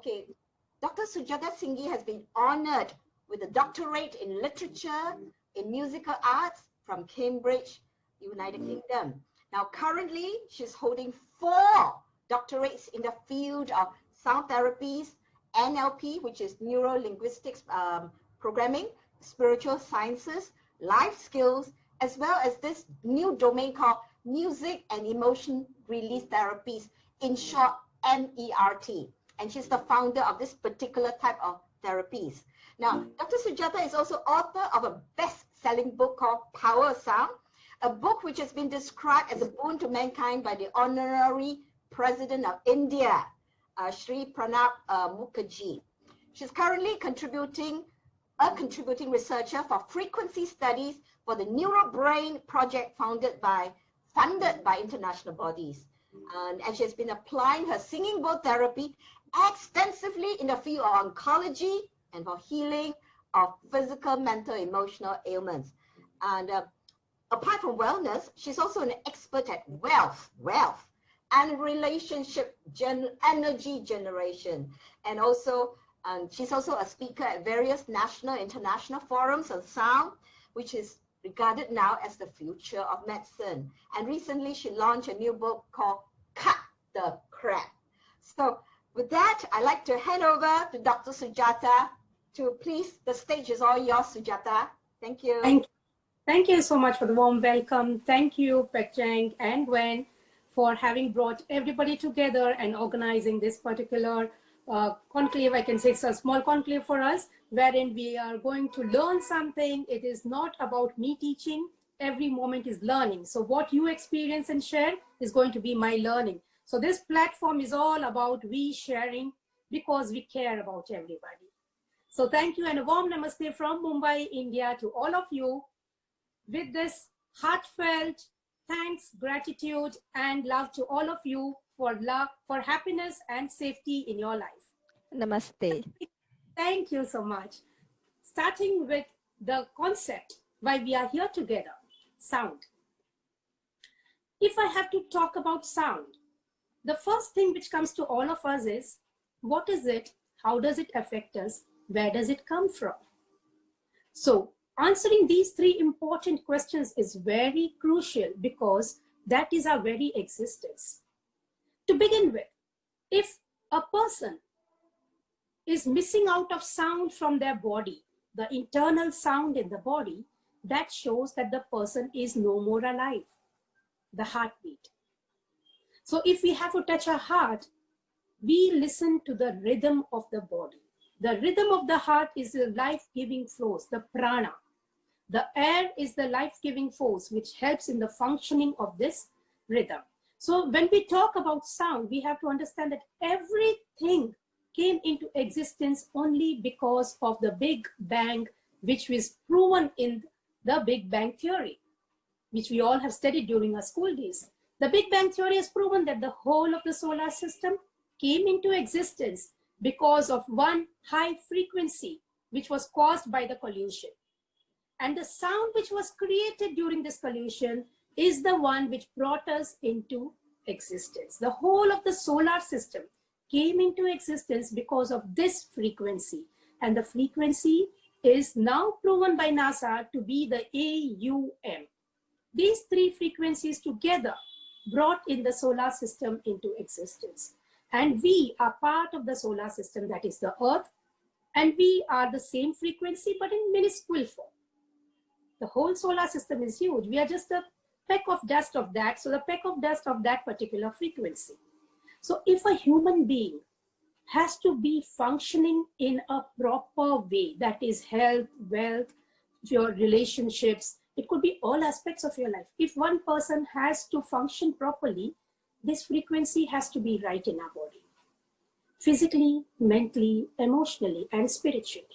Okay, Dr. Sujata Singhi has been honored with a doctorate in literature, in musical arts from Cambridge, United Kingdom. Now, currently, she's holding 4 doctorates in the field of sound therapies, NLP, which is neuro-linguistics programming, spiritual sciences, life skills, as well as this new domain called music and emotion release therapies, in short, MERT. And she's the founder of this particular type of therapies. Now, Dr. Sujata is also author of a best-selling book called Power of Sound, a book which has been described as a boon to mankind by the Honorary President of India, Sri Pranab Mukherjee. She's currently a contributing researcher for frequency studies for the Neurobrain project funded by international bodies. And she has been applying her singing bowl therapy extensively in the field of oncology and for healing of physical, mental, emotional ailments. And apart from wellness, she's also an expert at wealth and relationship energy generation. And also, she's also a speaker at various national, international forums on sound, which is regarded now as the future of medicine. And recently, she launched a new book called Cut the Crap. So with that, I'd like to hand over to Dr. Sujata to please, the stage is all yours, Sujata. Thank you. Thank you so much for the warm welcome. Thank you, Pechang and Gwen, for having brought everybody together and organizing this particular conclave. I can say it's a small conclave for us, wherein we are going to learn something. It is not about me teaching. Every moment is learning. So what you experience and share is going to be my learning. So this platform is all about we sharing because we care about everybody. So thank you and a warm namaste from Mumbai, India to all of you with this heartfelt thanks, gratitude and love to all of you for love, for happiness and safety in your life. Namaste. Thank you so much. Starting with the concept why we are here together, sound. If I have to talk about sound, the first thing which comes to all of us is, what is it? How does it affect us? Where does it come from? So answering these 3 important questions is very crucial because that is our very existence. To begin with, if a person is missing out of sound from their body, the internal sound in the body, that shows that the person is no more alive, the heartbeat. So if we have to touch our heart, we listen to the rhythm of the body. The rhythm of the heart is the life-giving force, the prana. The air is the life-giving force which helps in the functioning of this rhythm. So when we talk about sound, we have to understand that everything came into existence only because of the Big Bang, which was proven in the Big Bang theory, which we all have studied during our school days. The Big Bang theory has proven that the whole of the solar system came into existence because of one high frequency, which was caused by the collision. And the sound which was created during this collision is the one which brought us into existence. The whole of the solar system came into existence because of this frequency. And the frequency is now proven by NASA to be the AUM. These 3 frequencies together brought in the solar system into existence. And we are part of the solar system, that is the Earth. And we are the same frequency, but in minuscule form. The whole solar system is huge. We are just a peck of dust of that. So the peck of dust of that particular frequency. So if a human being has to be functioning in a proper way, that is health, wealth, your relationships, it could be all aspects of your life. If one person has to function properly, this frequency has to be right in our body. Physically, mentally, emotionally, and spiritually.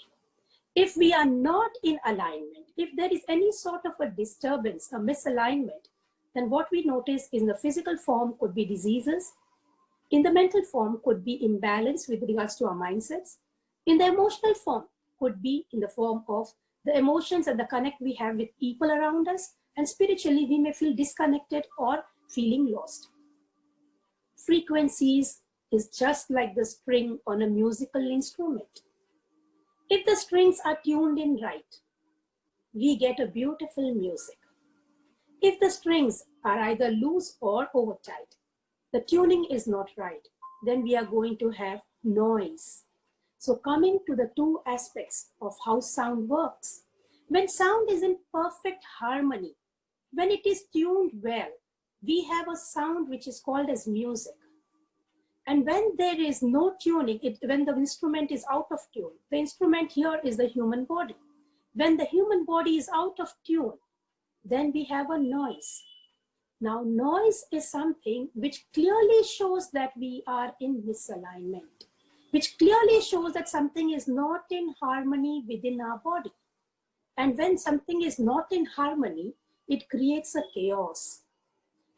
If we are not in alignment, if there is any sort of a disturbance, a misalignment, then what we notice in the physical form could be diseases. In the mental form could be imbalance with regards to our mindsets. In the emotional form could be in the form of the emotions and the connect we have with people around us. And spiritually, we may feel disconnected or feeling lost. Frequencies is just like the string on a musical instrument. If the strings are tuned in right, we get a beautiful music. If the strings are either loose or over tight, the tuning is not right, then we are going to have noise. So coming to the two aspects of how sound works. When sound is in perfect harmony, when it is tuned well, we have a sound which is called as music. And when there is no tuning, when the instrument is out of tune, the instrument here is the human body. When the human body is out of tune, then we have a noise. Now, noise is something which clearly shows that we are in misalignment, which clearly shows that something is not in harmony within our body. And when something is not in harmony, it creates a chaos.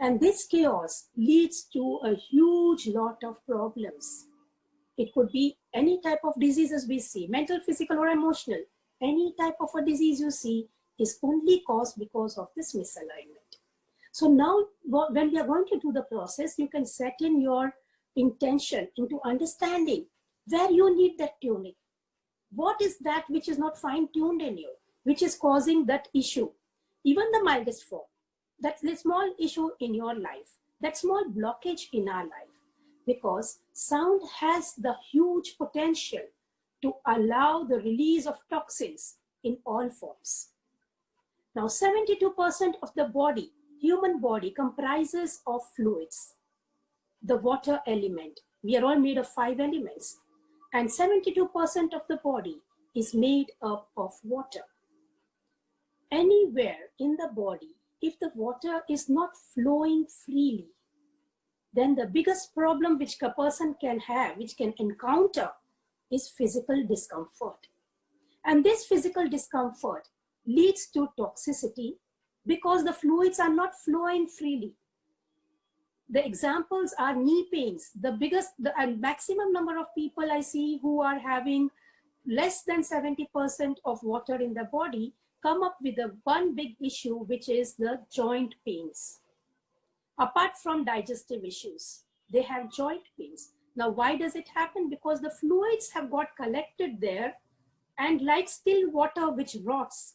And this chaos leads to a huge lot of problems. It could be any type of diseases we see, mental, physical, or emotional. Any type of a disease you see is only caused because of this misalignment. So now when we are going to do the process, you can set in your intention into understanding where you need that tuning. What is that which is not fine-tuned in you, which is causing that issue, even the mildest form, that small issue in your life, that small blockage in our life, because sound has the huge potential to allow the release of toxins in all forms. Now, 72% of the body, human body, comprises of fluids. The water element, we are all made of 5 elements, and 72% of the body is made up of water. Anywhere in the body, if the water is not flowing freely, then the biggest problem which a person can have, which can encounter, is physical discomfort. And this physical discomfort leads to toxicity because the fluids are not flowing freely. The examples are knee pains. The maximum number of people I see who are having less than 70% of water in the body come up with one big issue, which is the joint pains. Apart from digestive issues, they have joint pains. Now, why does it happen? Because the fluids have got collected there, and like still water which rots,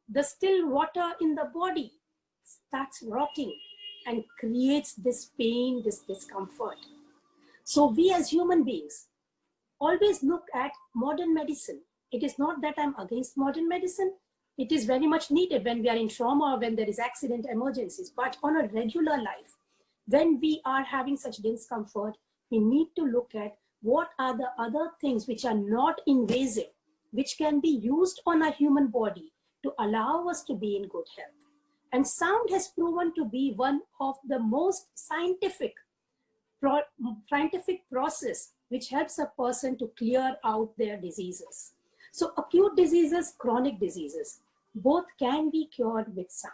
the still water in the body starts rotting and creates this pain, this discomfort. So we as human beings always look at modern medicine. It is not that I'm against modern medicine. It is very much needed when we are in trauma or when there is accident emergencies. But on a regular life, when we are having such discomfort, we need to look at what are the other things which are not invasive, which can be used on a human body to allow us to be in good health. And sound has proven to be one of the most scientific process which helps a person to clear out their diseases. So acute diseases, chronic diseases, both can be cured with sound.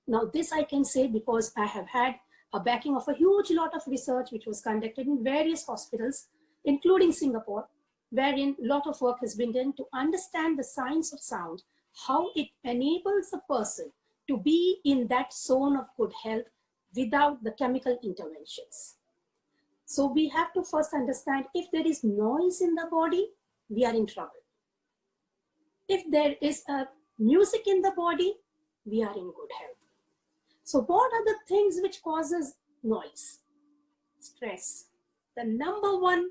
Now this I can say because I have had a backing of a huge lot of research which was conducted in various hospitals, including Singapore, wherein a lot of work has been done to understand the science of sound, how it enables a person to be in that zone of good health without the chemical interventions. So we have to first understand if there is noise in the body, we are in trouble. If there is a music in the body, we are in good health. So what are the things which causes noise? Stress. The number one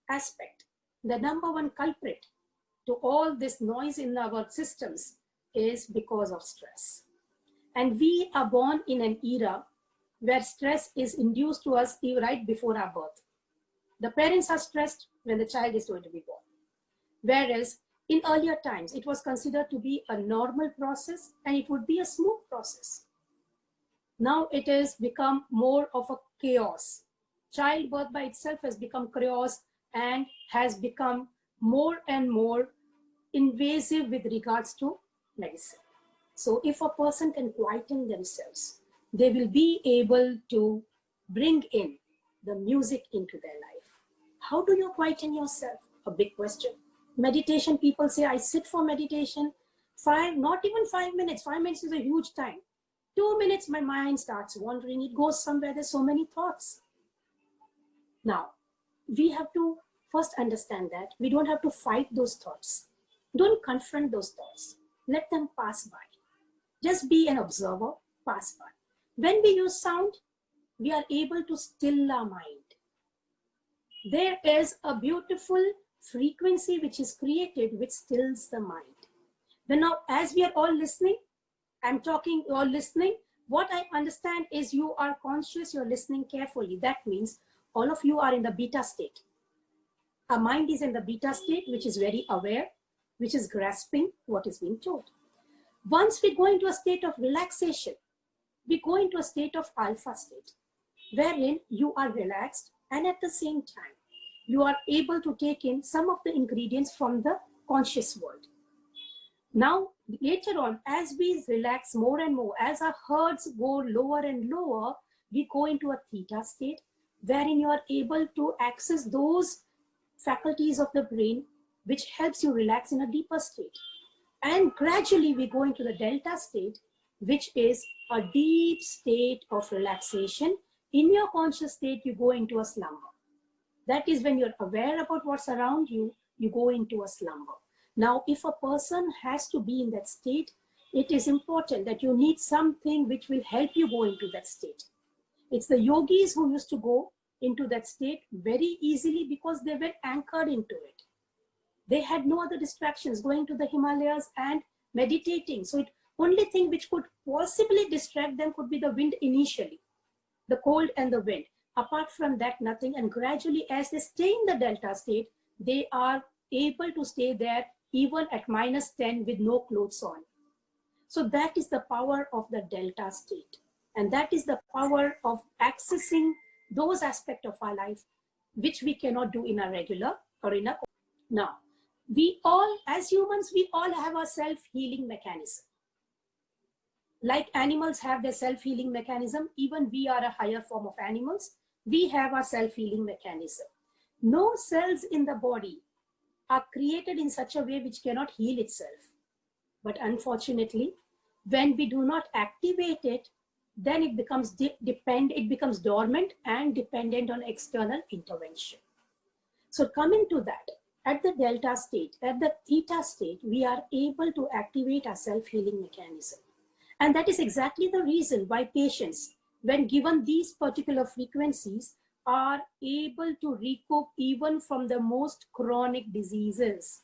aspect, the number one culprit to all this noise in our systems is because of stress. And we are born in an era where stress is induced to us right before our birth. The parents are stressed when the child is going to be born. Whereas in earlier times, it was considered to be a normal process and it would be a smooth process. Now it has become more of a chaos. Childbirth by itself has become chaos and has become more and more invasive with regards to medicine. So if a person can quieten themselves, they will be able to bring in the music into their life. How do you quieten yourself? A big question. Meditation, people say, I sit for meditation, not even 5 minutes. 5 minutes is a huge time. 2 minutes, my mind starts wandering. It goes somewhere. There's so many thoughts. Now, we have to first understand that we don't have to fight those thoughts. Don't confront those thoughts. Let them pass by. Just be an observer, pass by. When we use sound, we are able to still our mind. There is a beautiful frequency which is created which stills the mind. Then now, as we are all listening, I'm talking, you're listening. What I understand is you are conscious, you're listening carefully. That means all of you are in the beta state. Our mind is in the beta state, which is very aware, which is grasping what is being told. Once we go into a state of relaxation, we go into a state of alpha state, wherein you are relaxed and at the same time, you are able to take in some of the ingredients from the conscious world. Now, later on, as we relax more and more, as our hertz go lower and lower, we go into a theta state, wherein you are able to access those faculties of the brain, which helps you relax in a deeper state. And gradually we go into the delta state, which is a deep state of relaxation. In your conscious state, you go into a slumber. That is when you're aware about what's around you, you go into a slumber. Now, if a person has to be in that state, it is important that you need something which will help you go into that state. It's the yogis who used to go into that state very easily because they were anchored into it. They had no other distractions, going to the Himalayas and meditating. So the only thing which could possibly distract them could be the wind initially, the cold and the wind. Apart from that, nothing. And gradually, as they stay in the delta state, they are able to stay there even at -10 with no clothes on. So that is the power of the delta state. And that is the power of accessing those aspects of our life, which we cannot do in a regular or in a... Now, we all, as humans, we all have a self-healing mechanism. Like animals have their self-healing mechanism, even we are a higher form of animals. We have a self-healing mechanism. No cells in the body are created in such a way which cannot heal itself. But unfortunately, when we do not activate it, then it becomes it becomes dormant and dependent on external intervention. So coming to that, at the delta state, at the theta state, we are able to activate our self-healing mechanism. And that is exactly the reason why patients, when given these particular frequencies, are able to recoup even from the most chronic diseases.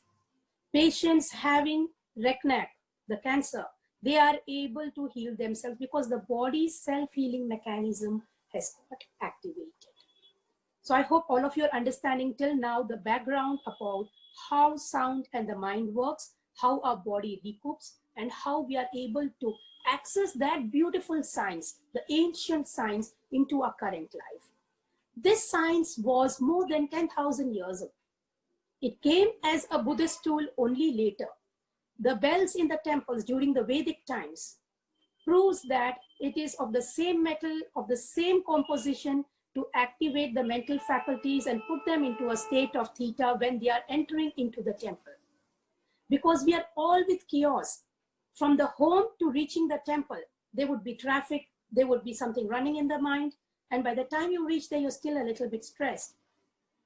Patients having RECNAC, the cancer, they are able to heal themselves because the body's self-healing mechanism has got activated. So I hope all of you are understanding till now the background about how sound and the mind works, how our body recoups, and how we are able to access that beautiful science, the ancient science, into our current life. This science was more than 10,000 years ago. It came as a Buddhist tool only later. The bells in the temples during the Vedic times proves that it is of the same metal, of the same composition, to activate the mental faculties and put them into a state of theta when they are entering into the temple. Because we are all with chaos. From the home to reaching the temple, there would be traffic, there would be something running in the mind, and by the time you reach there, you're still a little bit stressed.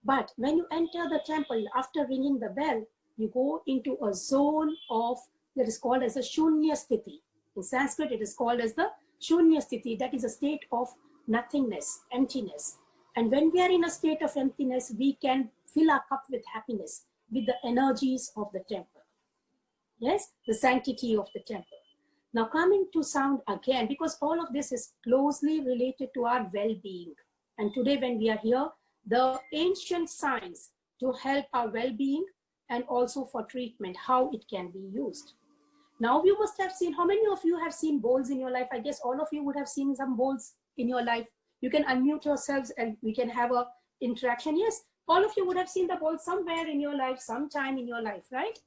But when you enter the temple, after ringing the bell, you go into a zone of, that is called as a Shunya Sthiti. In Sanskrit, it is called as the Shunya Sthiti. That is a state of nothingness, emptiness. And when we are in a state of emptiness, we can fill our cup with happiness, with the energies of the temple. Yes, the sanctity of the temple. Now coming to sound again, because all of this is closely related to our well-being. And today when we are here, the ancient science to help our well-being and also for treatment, how it can be used. Now you must have seen, how many of you have seen bowls in your life? I guess all of you would have seen some bowls in your life. You can unmute yourselves and we can have a interaction. Yes, all of you would have seen the bowl somewhere in your life, sometime in your life, right?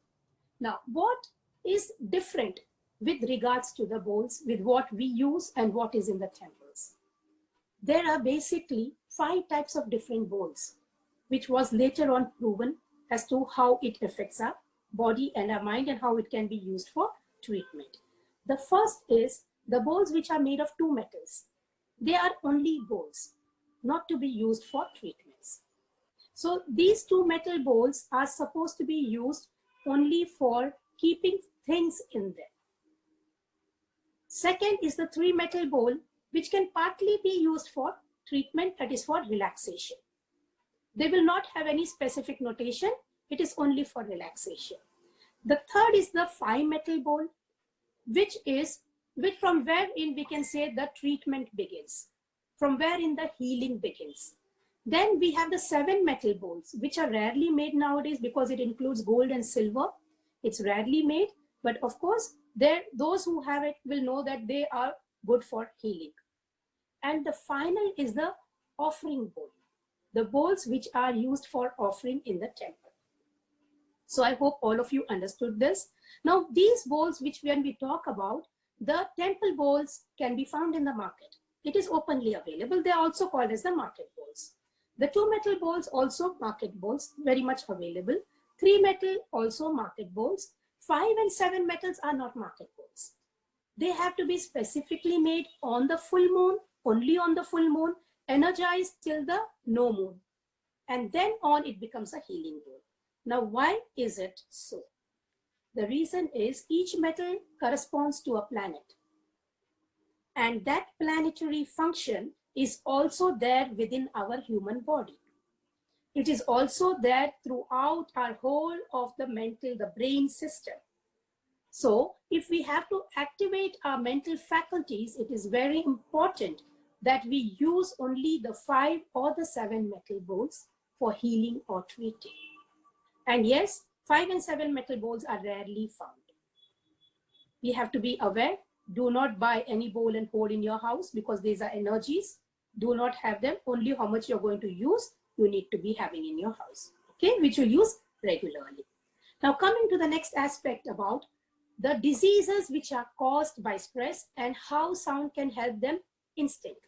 Now, what is different with regards to the bowls, with what we use and what is in the temples? There are basically 5 types of different bowls, which was later on proven as to how it affects our body and our mind and how it can be used for treatment. The first is the bowls which are made of 2 metals. They are only bowls, not to be used for treatments. So these two metal bowls are supposed to be used only for keeping things in them. Second is the 3 metal bowl, which can partly be used for treatment, that is for relaxation. They will not have any specific notation. It is only for relaxation. The third is the 5 metal bowl, which from wherein we can say the treatment begins, from wherein the healing begins. Then we have the 7 metal bowls, which are rarely made nowadays because it includes gold and silver. It's rarely made, but of course, those who have it will know that they are good for healing. And the final is the offering bowl, the bowls which are used for offering in the temple. So I hope all of you understood this. Now, these bowls, which when we talk about, the temple bowls can be found in the market. It is openly available. They are also called as the market bowls. The 2 metal bowls, also market bowls, very much available. 3 metal, also market bowls. 5 and 7 metals are not market bowls. They have to be specifically made on the full moon, only on the full moon, energized till the no moon. And then on it becomes a healing bowl. Now, why is it so? The reason is each metal corresponds to a planet. And that planetary function is also there within our human body. It is also there throughout our whole of the mental, the brain system. So if we have to activate our mental faculties, it is very important that we use only the 5 or the 7 metal bowls for healing or treating. And yes, 5 and 7 metal bowls are rarely found. We have to be aware. Do not buy any bowl and hold in your house because these are energies. Do not have them. Only how much you're going to use, you need to be having in your house, okay, which you'll use regularly. Now, coming to the next aspect about the diseases which are caused by stress and how sound can help them instantly.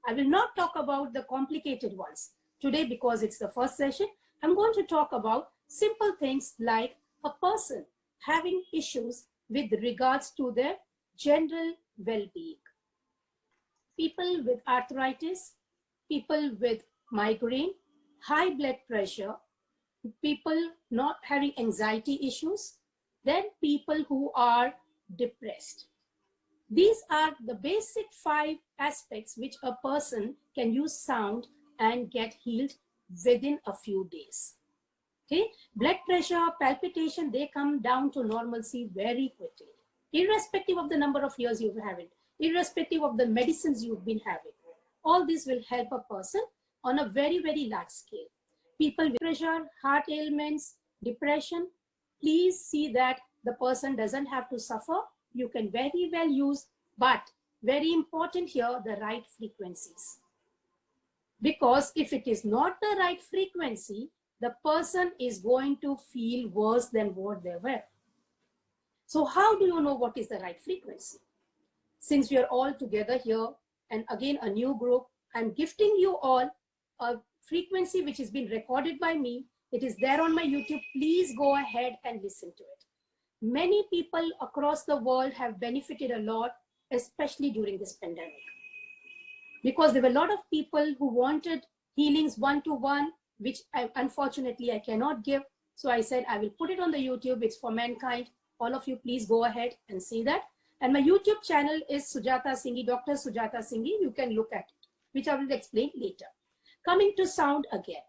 I will not talk about the complicated ones today because it's the first session. I'm going to talk about simple things like a person having issues with regards to their general well-being. People with arthritis, people with migraine, high blood pressure, people not having anxiety issues, then people who are depressed. These are the basic 5 aspects which a person can use sound and get healed within a few days. Okay, blood pressure, palpitation, they come down to normalcy very quickly, irrespective of the number of years you've had it, irrespective of the medicines you've been having. All this will help a person on a very, very large scale. People with pressure, heart ailments, depression, please see that the person doesn't have to suffer. You can very well use, but very important here, the right frequencies. Because if it is not the right frequency, the person is going to feel worse than what they were. So how do you know what is the right frequency? Since we are all together here, and again a new group, I'm gifting you all a frequency which has been recorded by me. It is there on my YouTube. Please go ahead and listen to it. Many people across the world have benefited a lot, especially during this pandemic. Because there were a lot of people who wanted healings one-to-one, which unfortunately I cannot give. So I said, I will put it on the YouTube. It's for mankind. All of you, please go ahead and see that. And my YouTube channel is Sujata Singhi, Dr. Sujata Singhi. You can look at it, which I will explain later. Coming to sound again.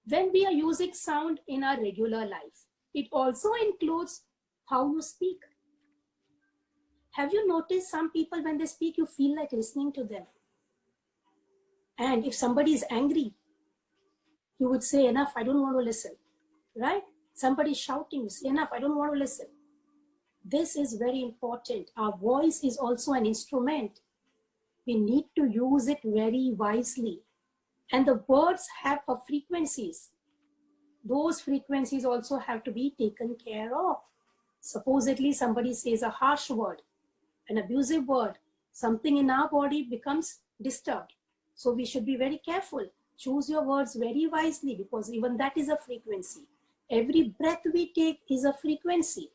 When we are using sound in our regular life, it also includes how you speak. Have you noticed some people, when they speak, you feel like listening to them? And if somebody is angry, you would say, enough, I don't want to listen, right? Somebody is shouting, you say, enough, I don't want to listen. This is very important. Our voice is also an instrument. We need to use it very wisely. And the words have a frequencies. Those frequencies also have to be taken care of. Supposedly somebody says a harsh word, an abusive word, something in our body becomes disturbed. So we should be very careful. Choose your words very wisely because even that is a frequency. Every breath we take is a frequency.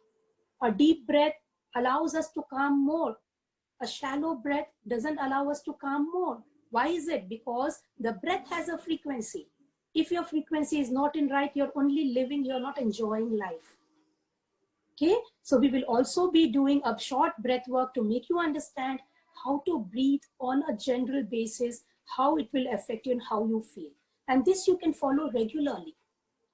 A deep breath allows us to calm more. A shallow breath doesn't allow us to calm more. Why is it? Because the breath has a frequency. If your frequency is not in right, you're only living, you're not enjoying life. Okay, so we will also be doing a short breath work to make you understand how to breathe on a general basis, how it will affect you and how you feel. And this you can follow regularly.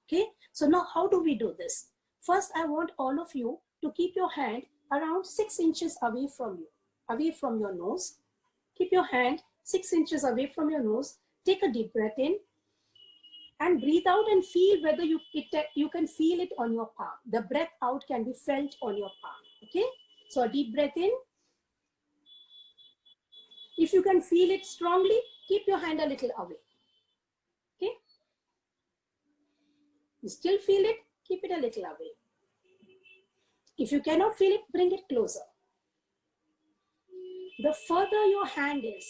Okay, so now how do we do this? First, I want all of you to keep your hand around 6 inches away from you, away from your nose. Keep your hand 6 inches away from your nose. Take a deep breath in and breathe out and feel whether you can feel it on your palm. The breath out can be felt on your palm. Okay, so a deep breath in. If you can feel it strongly, keep your hand a little away. Okay, you still feel it, keep it a little away. If you cannot feel it, bring it closer. The further your hand is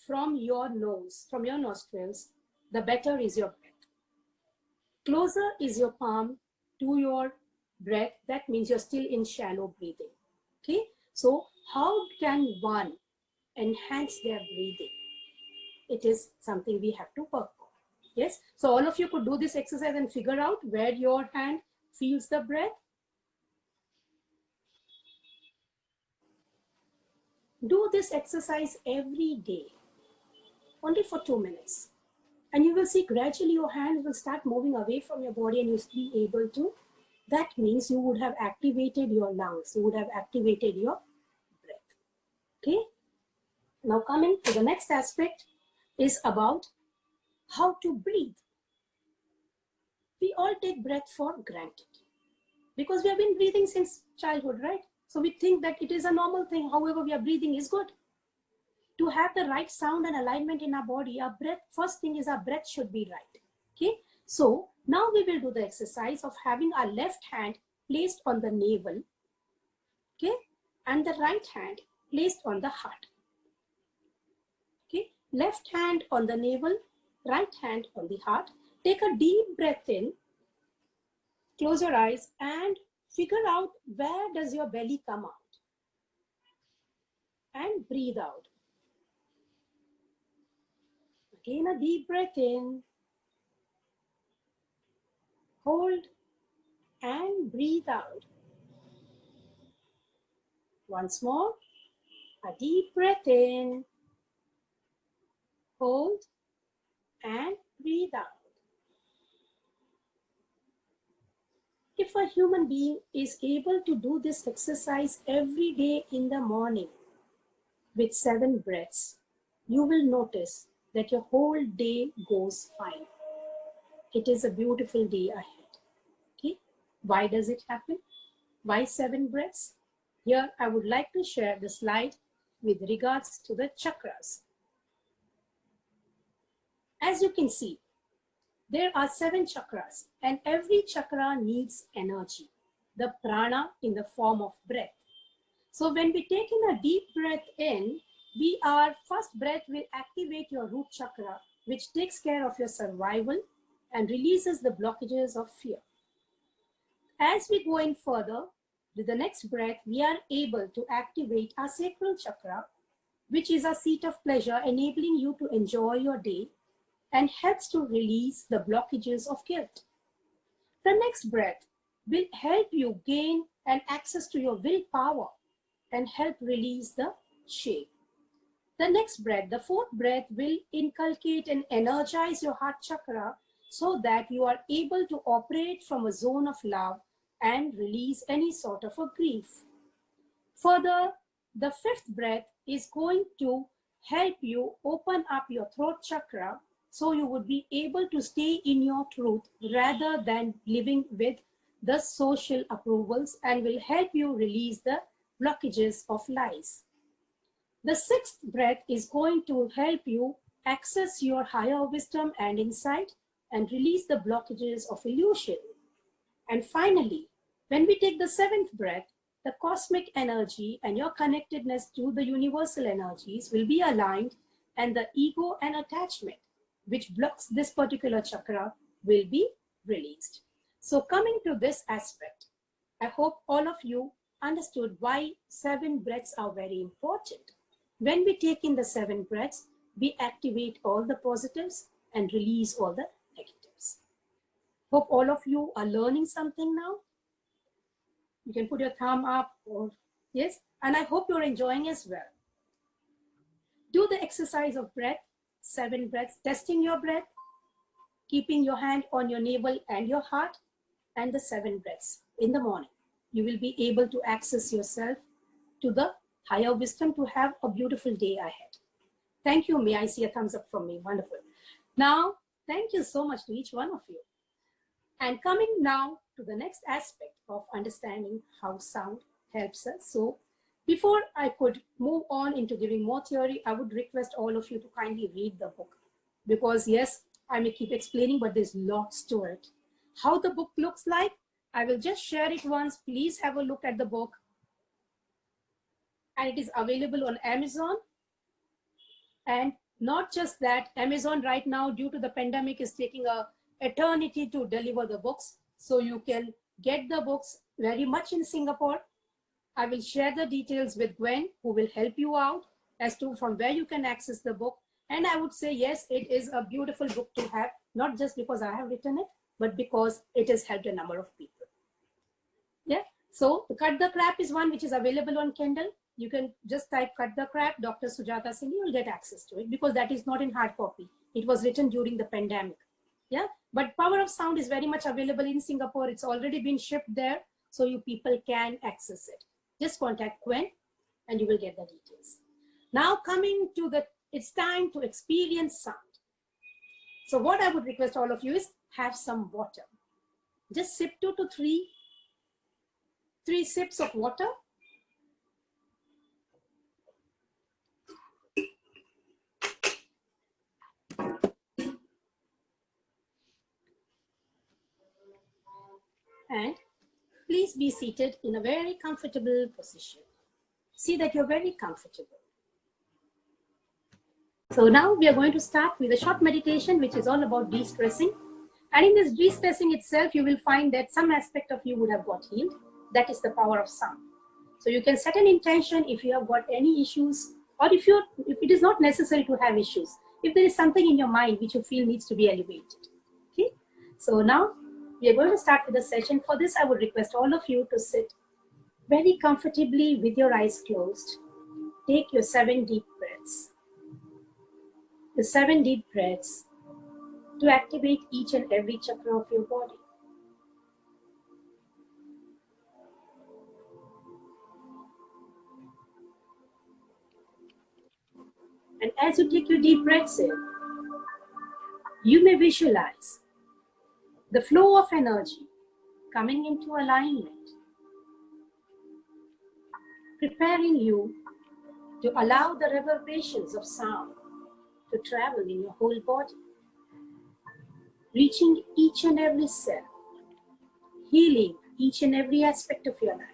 from your nose, from your nostrils, the better is your breath. Closer is your palm to your breath. That means you're still in shallow breathing. Okay, so how can one enhance their breathing? It is something we have to work on. Yes, so all of you could do this exercise and figure out where your hand feels the breath. Do this exercise every day, only for 2 minutes. And you will see gradually your hands will start moving away from your body and you'll be able to. That means you would have activated your lungs. You would have activated your breath. Okay. Now coming to the next aspect is about how to breathe. We all take breath for granted because we have been breathing since childhood, right? So we think that it is a normal thing. However, we are breathing is good. To have the right sound and alignment in our body, our breath, first thing is our breath should be right. Okay, so now we will do the exercise of having our left hand placed on the navel, okay, and the right hand placed on the heart. Okay, left hand on the navel, right hand on the heart. Take a deep breath in, close your eyes and figure out where does your belly come out, and breathe out. Again, a deep breath in, hold and breathe out. Once more, a deep breath in, hold and breathe out. If a human being is able to do this exercise every day in the morning with 7 breaths, you will notice that your whole day goes fine. It is a beautiful day ahead. Okay? Why does it happen? Why 7 breaths? Here I would like to share the slide with regards to the chakras. As you can see, there are 7 chakras and every chakra needs energy, the prana in the form of breath. So when we take in a deep breath in, our first breath will activate your root chakra, which takes care of your survival and releases the blockages of fear. As we go in further, with the next breath, we are able to activate our sacral chakra, which is a seat of pleasure, enabling you to enjoy your day and helps to release the blockages of guilt. The next breath will help you gain an access to your willpower and help release the shame. The next breath, the 4th breath, will inculcate and energize your heart chakra so that you are able to operate from a zone of love and release any sort of a grief. Further, the 5th breath is going to help you open up your throat chakra so you would be able to stay in your truth rather than living with the social approvals, and will help you release the blockages of lies. The 6th breath is going to help you access your higher wisdom and insight and release the blockages of illusion. And finally, when we take the 7th breath, the cosmic energy and your connectedness to the universal energies will be aligned, and the ego and attachment, which blocks this particular chakra, will be released. So coming to this aspect, I hope all of you understood why 7 breaths are very important. When we take in the 7 breaths, we activate all the positives and release all the negatives. Hope all of you are learning something now. You can put your thumb up or yes, and I hope you're enjoying as well. Do the exercise of breath, 7 breaths, testing your breath, keeping your hand on your navel and your heart, and the 7 breaths in the morning. You will be able to access yourself to the higher wisdom to have a beautiful day ahead. Thank you. May I see a thumbs up from me? Wonderful. Now, thank you so much to each one of you. And coming now to the next aspect of understanding how sound helps us. So before I could move on into giving more theory, I would request all of you to kindly read the book. Because yes, I may keep explaining, but there's lots to it. How the book looks like, I will just share it once. Please have a look at the book. And it is available on Amazon. And not just that, Amazon right now, due to the pandemic, is taking an eternity to deliver the books. So you can get the books very much in Singapore. I will share the details with Gwen, who will help you out as to from where you can access the book. And I would say, yes, it is a beautiful book to have, not just because I have written it, but because it has helped a number of people. Yeah. So the Cut the Crap is one which is available on Kindle. You can just type Cut the Crap, Dr. Sujata Singhi, you'll get access to it because that is not in hard copy. It was written during the pandemic. Yeah. But Power of Sound is very much available in Singapore. It's already been shipped there. So you people can access it. Just contact Gwen and you will get the details. Now coming to it's time to experience sound. So what I would request all of you is have some water. Just sip 2 to 3 sips of water. And please be seated in a very comfortable position. See that you're very comfortable. So now we are going to start with a short meditation, which is all about de-stressing. And in this de-stressing itself, you will find that some aspect of you would have got healed. That is the power of sound. So you can set an intention if you have got any issues, or if it is not necessary to have issues. If there is something in your mind which you feel needs to be elevated. Okay. So now we are going to start with the session. For this, I would request all of you to sit very comfortably with your eyes closed. Take your 7 deep breaths. The 7 deep breaths to activate each and every chakra of your body. And as you take your deep breaths in, you may visualize the flow of energy coming into alignment, preparing you to allow the reverberations of sound to travel in your whole body, reaching each and every cell, healing each and every aspect of your life.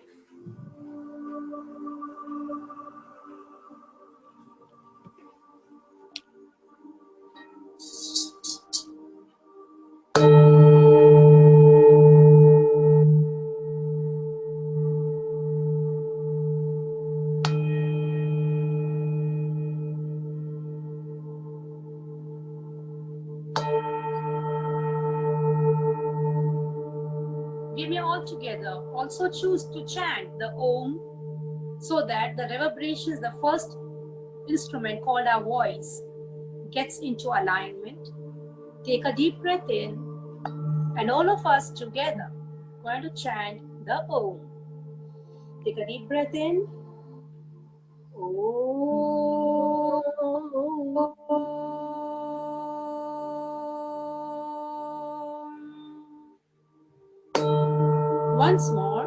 We may all together also choose to chant the Om so that the reverberations, the first instrument called our voice, gets into alignment. Take a deep breath in, and all of us together going to chant the Om. Take a deep breath in. Om. Once more,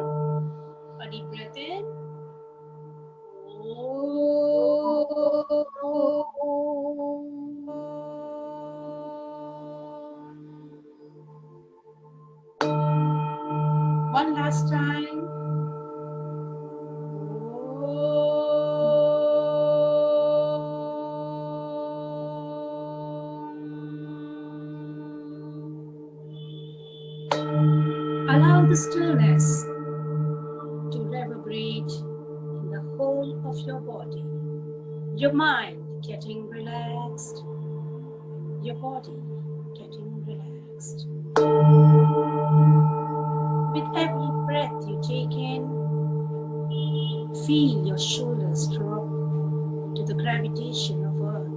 a deep breath in. One last time. Allow the stillness to reverberate in the whole of your body. Your mind getting relaxed. Your body getting relaxed. feel your shoulders drop to the gravitation of Earth.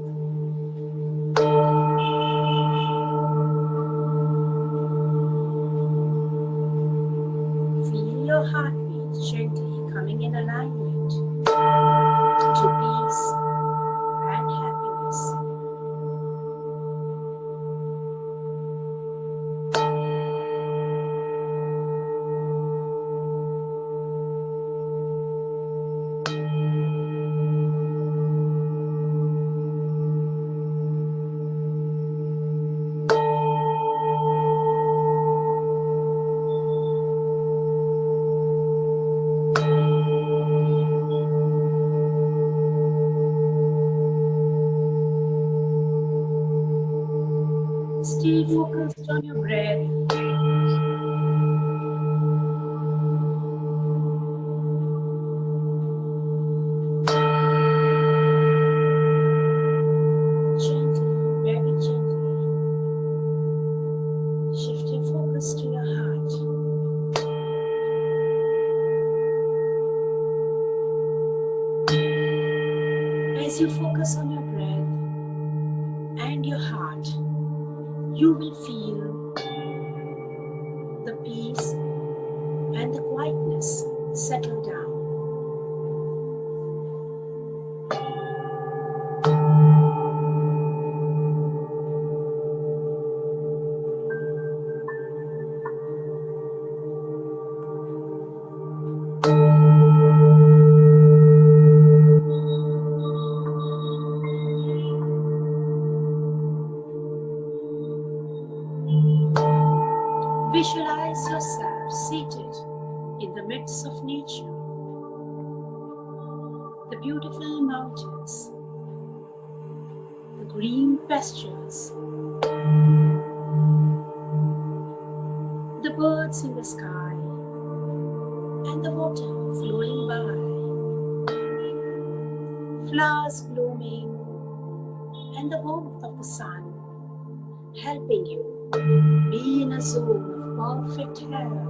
Feel your heartbeat gently coming in alignment to peace and happiness. Stay focused on your breath. Gently, very gently, shift your focus to your heart. As you focus on your breath and your heart, you will feel the peace and the quietness settle down. Visualize yourself seated in the midst of nature, the beautiful mountains, the green pastures, the birds in the sky, and the water flowing by, flowers blooming, and the warmth of the sun helping you be in a zone of perfect health,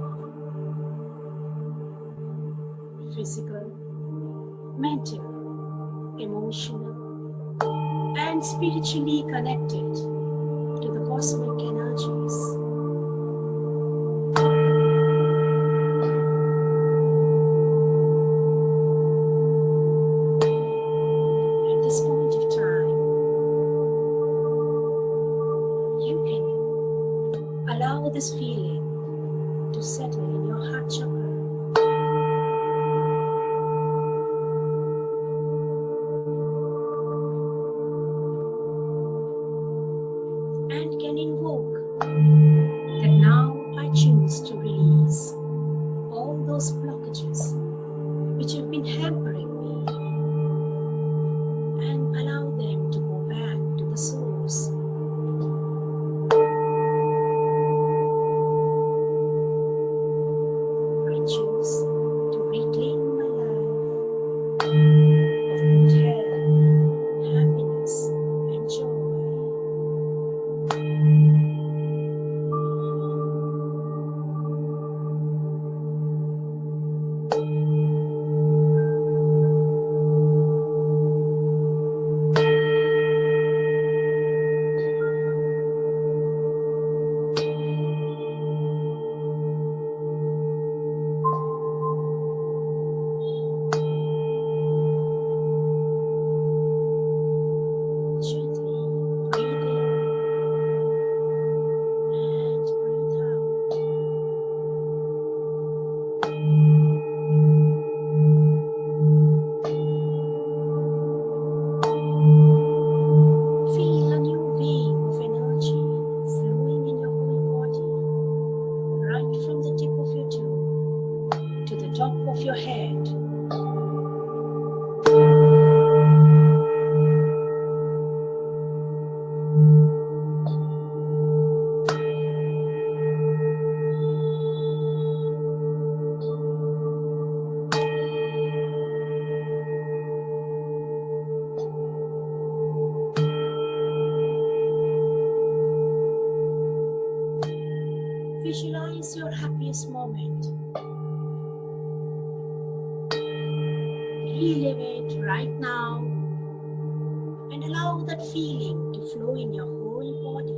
physical, mental, emotional, and spiritually connected to the cosmic energies. At this point of time, you can allow this feeling to settle in your heart chakra. And can invoke that now I choose to release all those blockages which have been hampering me and allow them to go back to the source. I choose to reclaim my life of good health, happiness, and joy. Gently breathe in and breathe out. Feel a new wave of energy flowing in your whole body, right from the tip of your toe to the top of your head. Visualize your happiest moment. Relive it right now and allow that feeling to flow in your whole body.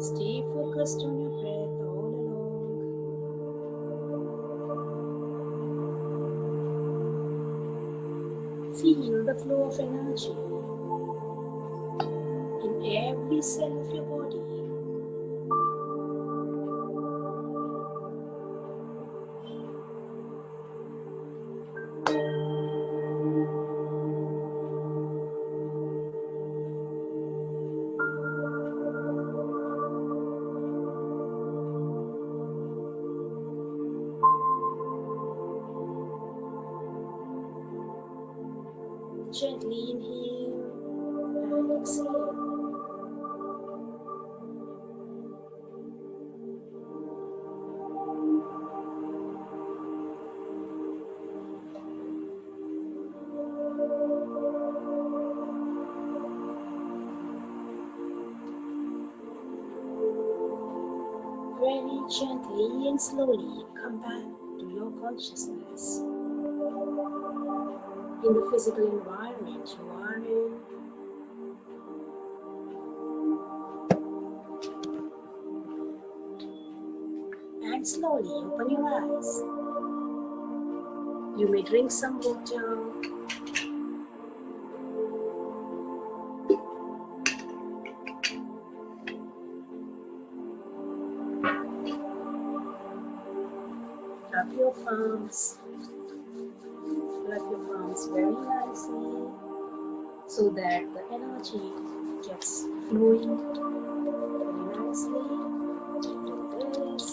Stay focused on your breath all along. Feel the flow of energy in every cell of your body. Gently inhale and exhale. Very gently and slowly come back to your consciousness in the physical environment you are in. And slowly open your eyes. You may drink some water. Rub your palms. Rub your palms very nicely so that the energy gets flowing very nicely. Do this.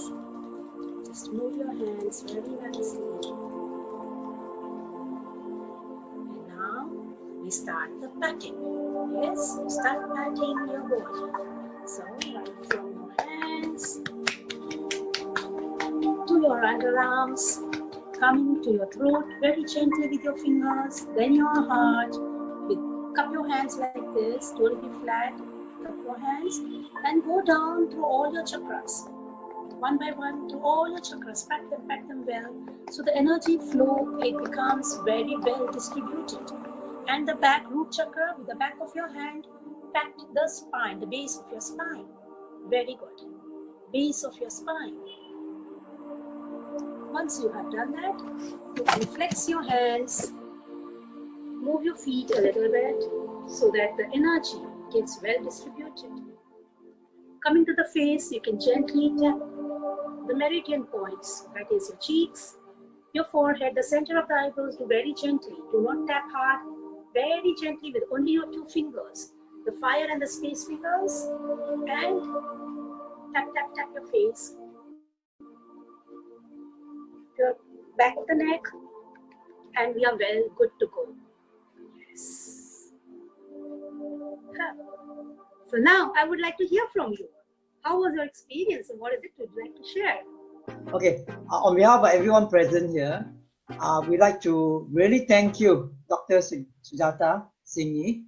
Just move your hands very nicely. And now we start the patting. Yes, start patting your body. So right from your hands to your underarms, coming to your throat very gently with your fingers, then your heart. Cup your hands like this, don't be flat. Cup your hands and go down through all your chakras. One by one to all your chakras, pat them well. So the energy flow, it becomes very well distributed. And the back root chakra, with the back of your hand, pat the spine, the base of your spine. Very good. Base of your spine. Once you have done that, you can flex your hands, move your feet a little bit so that the energy gets well distributed. Coming to the face, you can gently tap the meridian points, that is your cheeks, your forehead, the center of the eyebrows. Do very gently. Do not tap hard. Very gently with only your two fingers, the fire and the space fingers, and tap your face. Your back of the neck, and we are well good to go. Yes. So now I would like to hear from you. How was your experience and what is it you'd like to share? Okay, on behalf of everyone present here, we'd like to really thank you, Dr. Sujata Singhi,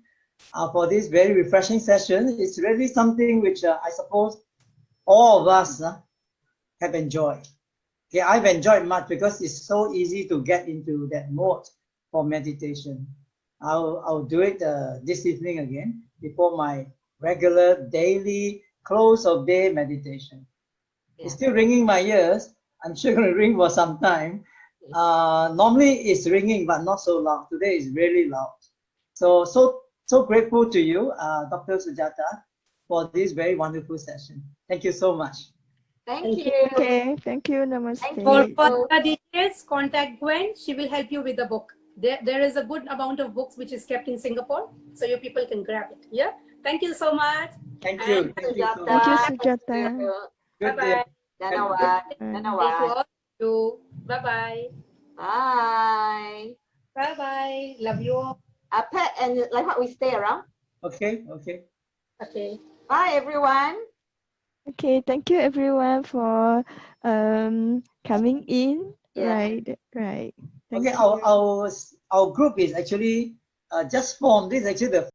for this very refreshing session. It's really something which I suppose all of us have enjoyed. Okay, I've enjoyed much because it's so easy to get into that mode for meditation. I'll do it this evening again before my regular daily close of day meditation. Yeah. It's still ringing my ears. I'm sure going to ring for some time. Normally it's ringing, but not so loud. Today is really loud. So grateful to you, Dr. Sujata, for this very wonderful session. Thank you so much. Thank you. Okay, thank you. Namaste. Thank For you. further details, contact Gwen. She will help you with the book. There is a good amount of books which is kept in Singapore, so you people can grab it. Yeah. Thank you so much. Thank you. And Thank you so Thank you, much. Sujata. Good day. bye-bye. Dhanawad. Say to Dhanawad. all of you. Bye-bye. Bye. Bye-bye. Love you all. Pat and like what we stay around. Okay, okay. Okay. Bye, everyone. Okay, thank you everyone for coming in. Yeah. Right. Thank Okay, you. our group is actually just formed. This is actually the